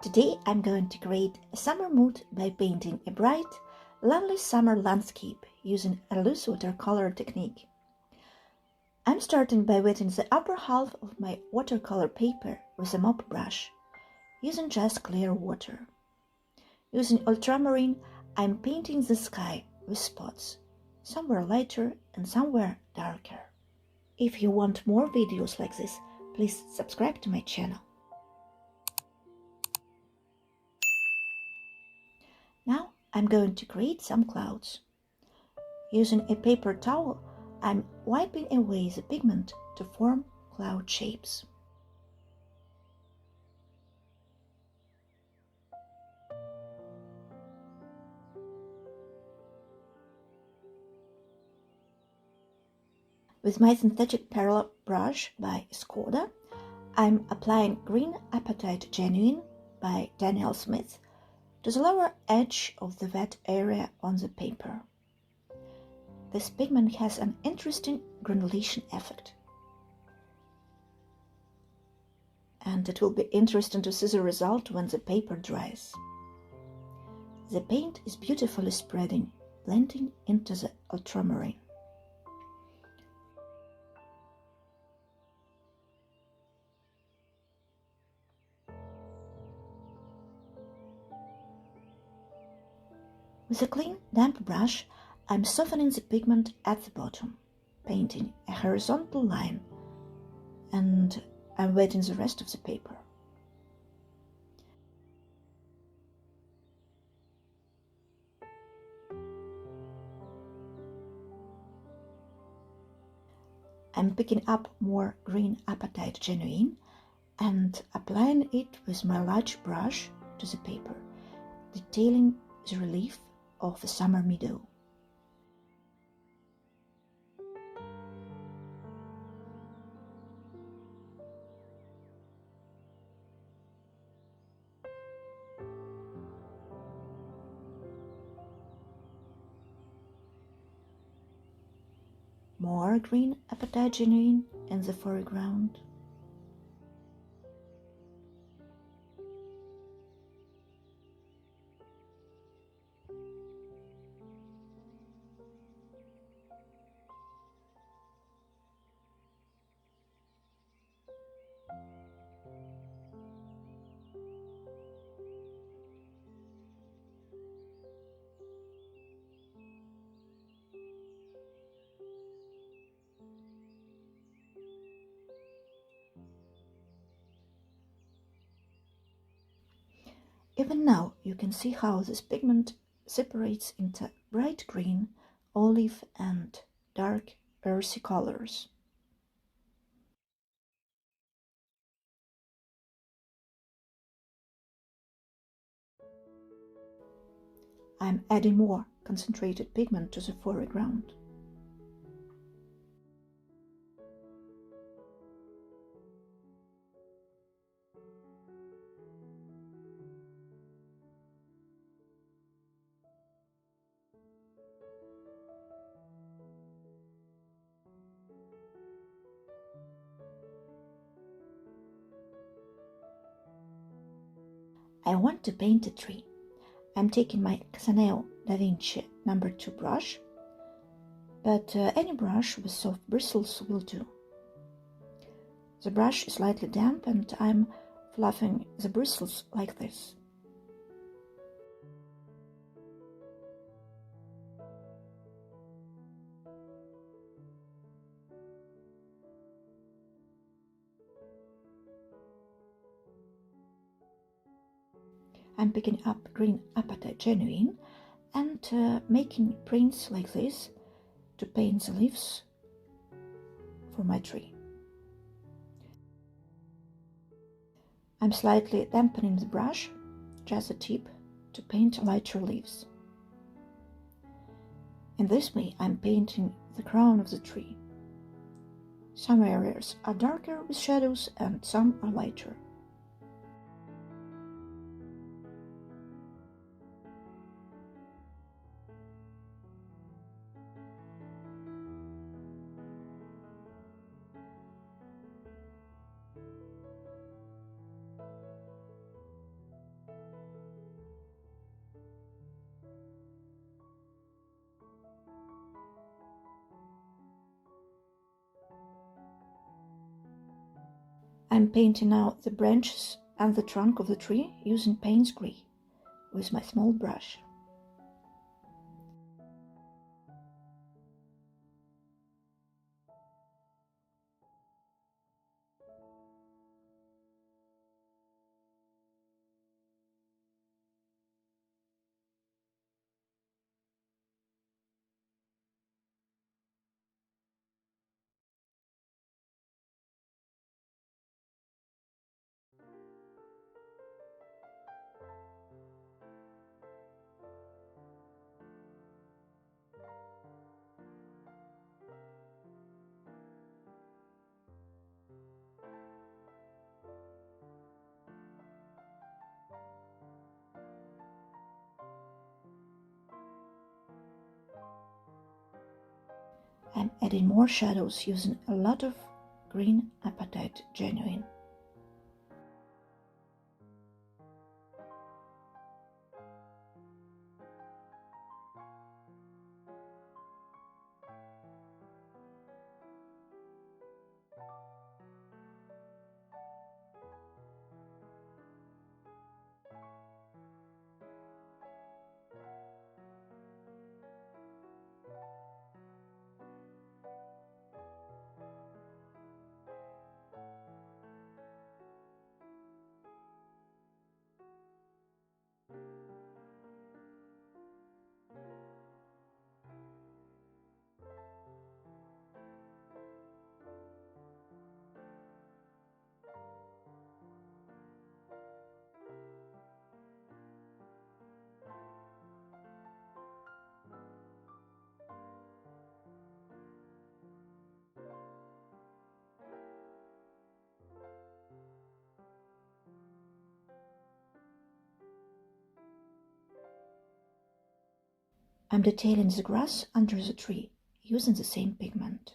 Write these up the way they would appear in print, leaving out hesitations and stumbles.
Today I'm going to create a summer mood by painting a bright, lovely summer landscape using a loose watercolor technique. I'm starting by wetting the upper half of my watercolor paper with a mop brush, using just clear water. Using ultramarine, I'm painting the sky with spots, somewhere lighter and somewhere darker. If you want more videos like this, please subscribe to my channel. Now I'm going to create some clouds. Using a paper towel, I'm wiping away the pigment to form cloud shapes. With my synthetic Perla brush by Escoda, I'm applying green Apatite Genuine by Daniel Smith to the lower edge of the wet area on the paper. This pigment has an interesting granulation effect. And it will be interesting to see the result when the paper dries. The paint is beautifully spreading, blending into the ultramarine. With a clean, damp brush, I'm softening the pigment at the bottom, painting a horizontal line, and I'm wetting the rest of the paper. I'm picking up more green Apatite Genuine and applying it with my large brush to the paper, detailing the relief of a summer meadow. More green Apatite Genuine in the foreground. Even now you can see how this pigment separates into bright green, olive and dark earthy colors. I'm adding more concentrated pigment to the foreground. I want to paint a tree. I'm taking my Casaneo DaVinci No. 2 brush, but any brush with soft bristles will do. The brush is slightly damp and I'm fluffing the bristles like this. I'm picking up green Apatite Genuine and making prints like this to paint the leaves for my tree. I'm slightly dampening the brush, just the tip, to paint lighter leaves. In this way I'm painting the crown of the tree. Some areas are darker with shadows and some are lighter. I'm painting now the branches and the trunk of the tree using Payne's Grey with my small brush. I'm adding more shadows using a lot of green Apatite Genuine. I'm detailing the grass under the tree using the same pigment.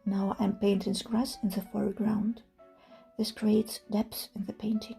Now I'm painting the grass in the foreground. This creates depth in the painting.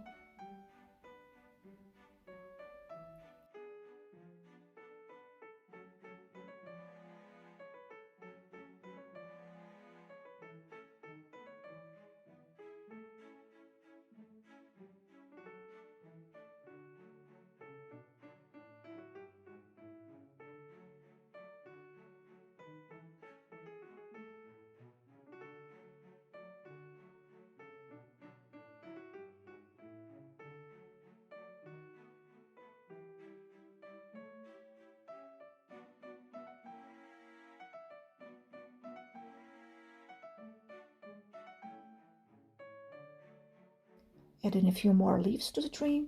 Adding a few more leaves to the tree.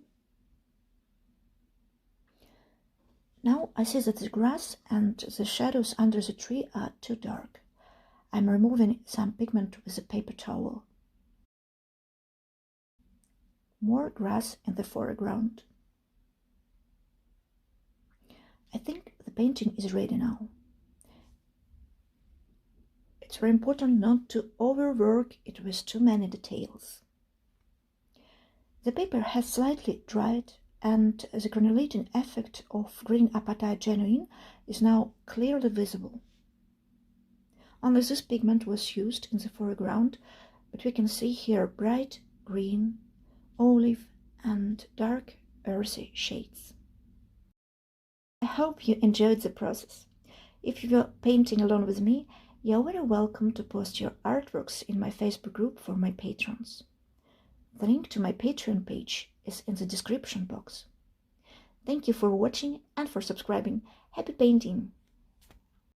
Now I see that the grass and the shadows under the tree are too dark. I'm removing some pigment with a paper towel. More grass in the foreground. I think the painting is ready now. It's very important not to overwork it with too many details. The paper has slightly dried and the granulating effect of green Apatite Genuine is now clearly visible. Only this pigment was used in the foreground, but we can see here bright green, olive and dark earthy shades. I hope you enjoyed the process. If you were painting along with me, You're very welcome to post your artworks in my Facebook group for my patrons. The link to my Patreon page is in the description box. Thank you for watching and for subscribing. Happy painting!